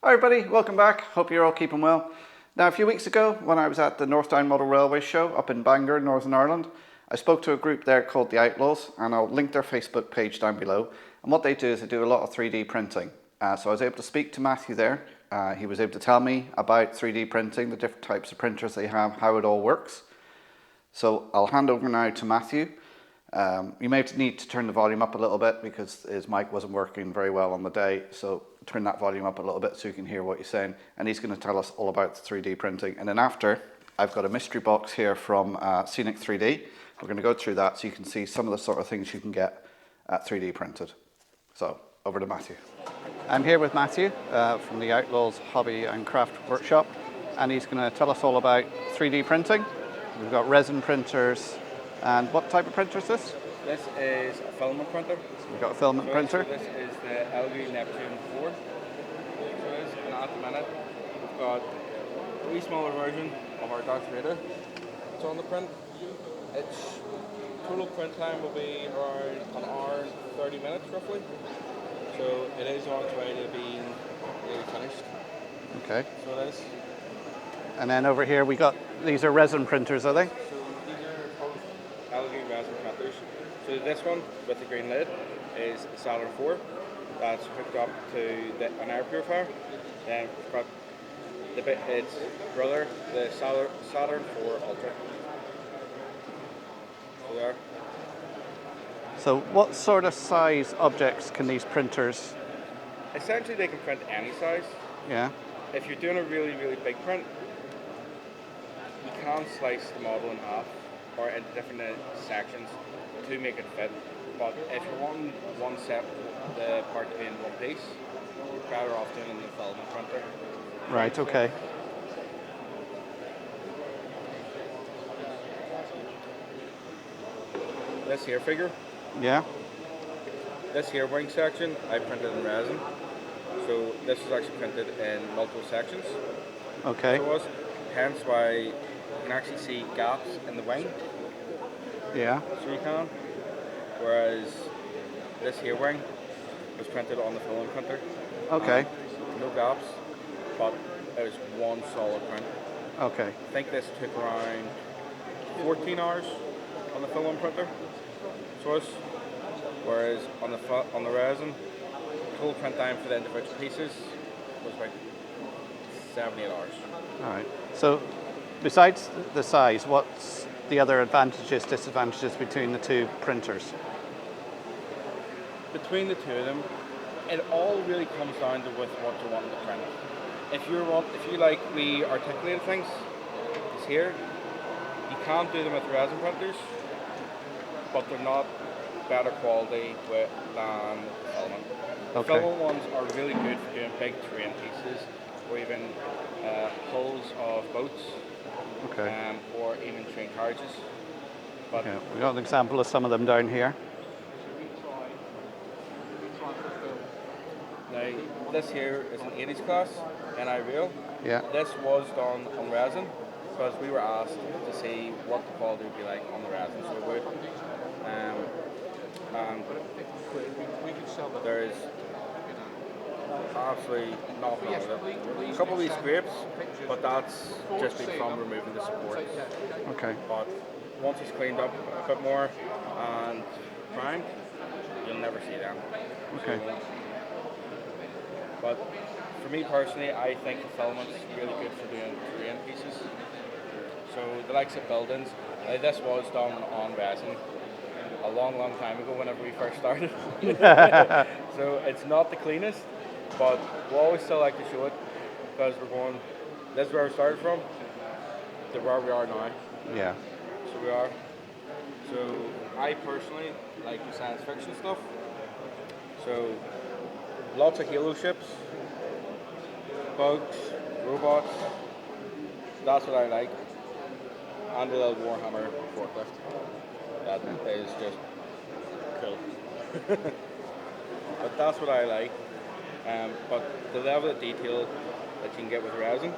Hi everybody, welcome back. Hope you're all keeping well. Now a few weeks ago when I was at the Donegal Railway show up in Bangor, Northern Ireland, I spoke to a group there called the Outlaws, and I'll link their Facebook page down below. And what they do is they do a lot of 3D printing. So I was able to speak to Matthew there. He was able to tell me about 3D printing, the different types of printers they have, how it all works. So I'll hand over now to Matthew. You may need to turn the volume up a little bit because his mic wasn't working very well on the day. So turn that volume up a little bit so you can hear what he's saying. And he's going to tell us all about the 3D printing. And then after, I've got a mystery box here from Scenic 3D. We're going to go through that so you can see some of the sort of things you can get 3D printed. So over to Matthew. I'm here with Matthew from the Outlaws Hobby and Craft Workshop. And he's going to tell us all about 3D printing. We've got resin printers. And what type of printer is this? This is a filament printer. We've got a filament printer. So this is the LG Neptune 4. So it is, and at the minute we've got a wee smaller version of our Darth Vader. It's on the print. Its total print time will be around an hour and 30 minutes roughly. So it is on its way to being nearly finished. Okay. So it is. And then over here we got, these are resin printers, are they? So these are both LG resin printers. So this one with the green lid is a Saturn 4 that's hooked up to an air purifier. Then we've got its brother, the Saturn 4 Ultra. So there. So what sort of size objects can these printers? Essentially they can print any size. Yeah. If you're doing a really, really big print, you can slice the model in half or into different sections to make it fit. But if you want one set, the part to be in one piece, you're better off doing it in the filament printer. Right, okay. This here figure, Yeah. this here wing section, I printed in resin. So this was actually printed in multiple sections. Okay. So it was, hence why you can actually see gaps in the wing. Yeah. So you can. Whereas this here wing was printed on the filament printer. Okay. No gaps, but it was one solid print. Okay. I think this took around 14 hours on the filament printer. So it's, whereas on the resin, total print time for the individual pieces was about 78 hours. All right. So besides the size, what's the other advantages, disadvantages between the two printers? Between the two of them, it all really comes down to with what you want to print. If you like re-articulated things, it's here. You can't do them with resin printers, but they're not better quality than filament. The Okay. filament ones are really good for doing big terrain pieces, or even hulls of boats, Okay. or even train carriages. But Okay. We got an example of some of them down here. now, this here is an 80s class NI rail. Yeah. This was done on resin because we were asked to see what the quality would be like on the resin. So we would. And there's absolutely nothing wrong with it. A couple of these scrapes, but that's just been from removing the supports. Okay. But once it's cleaned up a bit more and primed, you'll never see them. Okay. But for me personally, I think the filament's really good for doing terrain pieces. So the likes of buildings, this was done on resin a long, long time ago whenever we first started. So it's not the cleanest, but we always still like to show it because we're going, this is where we started from to where we are now. Yeah. So we are. So I personally like the science fiction stuff. So lots of Halo ships, bugs, robots. That's what I like. And a little Warhammer forklift. That is just cool. But that's what I like. But the level of detail that you can get with resin.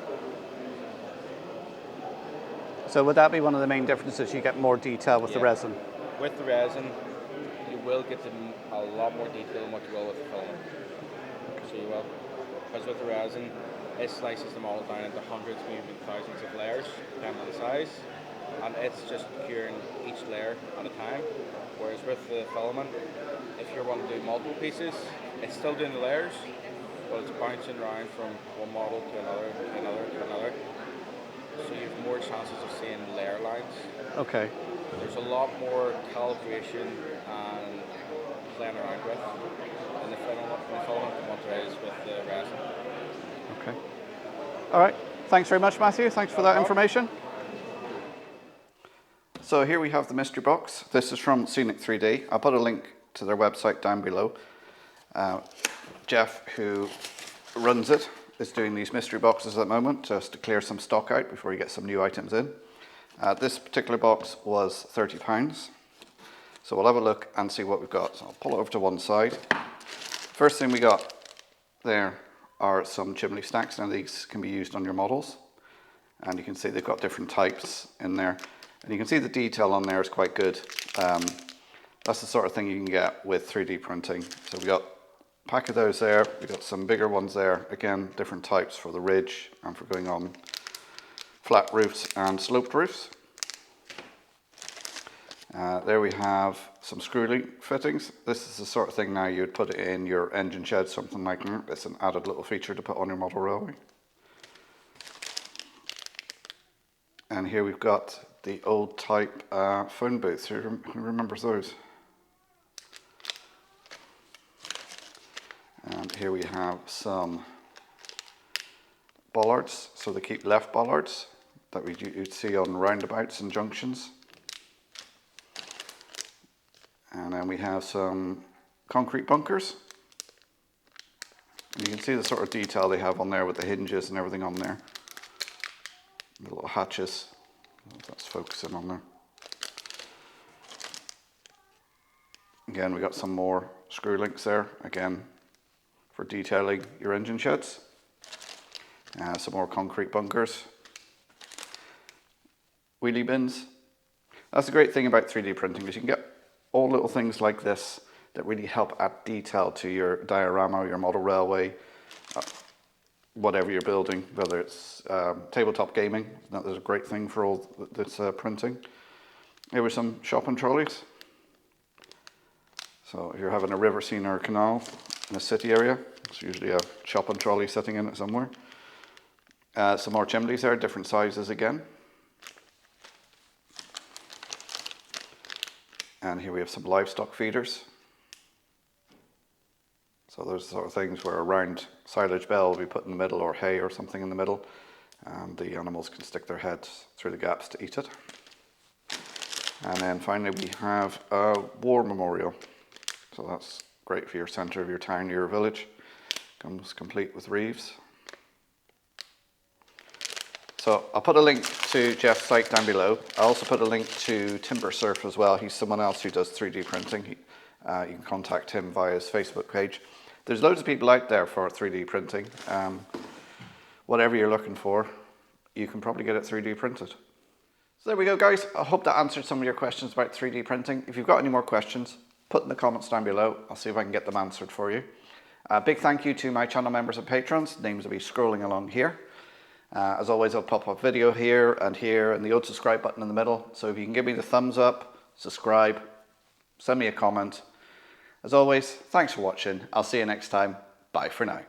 So would that be one of the main differences? You get more detail with the resin? With the resin, you will get a lot more detail than what you will with the filament. So you will. because with the resin, it slices the model down into hundreds, maybe thousands of layers, depending on the size, and it's just curing each layer at a time. Whereas with the filament, if you're wanting to do multiple pieces, it's still doing the layers, but it's bouncing around from one model to another, to another, to another. So you have more chances of seeing layer lines. Okay. There's a lot more calibration and playing around with in the filament than what there is with the resin. Okay. All right. Thanks very much, Matthew. Thanks for that information. So here we have the mystery box. This is from Scenic 3D. I'll put a link to their website down below. Jeff, who runs it, is doing these mystery boxes at the moment just to clear some stock out before he gets some new items in. This particular box was £30. So we'll have a look and see what we've got. So I'll pull it over to one side. First thing we got there are some chimney stacks. Now these can be used on your models. And you can see they've got different types in there. And you can see the detail on there is quite good. That's the sort of thing you can get with 3D printing. So we got a pack of those there. We've got some bigger ones there. Again, different types for the ridge and for going on flat roofs and sloped roofs. There we have some screw link fittings. This is the sort of thing now you'd put it in your engine shed, something like that. It's an added little feature to put on your model railway. And here we've got the old type phone booths. Who remembers those? And here we have some bollards, so they keep left bollards that you'd see on roundabouts and junctions. And then we have some concrete bunkers. And you can see the sort of detail they have on there with the hinges and everything on there. The little hatches. That's focusing on there. Again, we got some more screw links there, again, for detailing your engine sheds. Some more concrete bunkers. Wheelie bins. That's the great thing about 3D printing, is you can get all little things like this that really help add detail to your diorama, your model railway, whatever you're building, whether it's tabletop gaming. That is a great thing for all this printing. Here were some shopping trolleys. So if you're having a river scene or a canal in a city area, it's usually a shopping trolley sitting in it somewhere. Some more chimneys there, different sizes again. And here we have some livestock feeders. So those sort of things where a round silage bell will be put in the middle, or hay or something in the middle, and the animals can stick their heads through the gaps to eat it. And then finally we have a war memorial. So that's great for your centre of your town, your village. Comes complete with reeves. So I'll put a link to Jeff's site down below. I'll also put a link to Timber Surf as well. He's someone else who does 3D printing. You can contact him via his Facebook page. There's loads of people out there for 3D printing. Whatever you're looking for, you can probably get it 3D printed. So there we go, guys. I hope that answered some of your questions about 3D printing. If you've got any more questions, put in the comments down below. I'll see if I can get them answered for you. Big thank you to my channel members and patrons. Names will be scrolling along here. As always, I'll pop up video here, and the old subscribe button in the middle. So if you can give me the thumbs up, subscribe, send me a comment. As always, thanks for watching. I'll see you next time. Bye for now.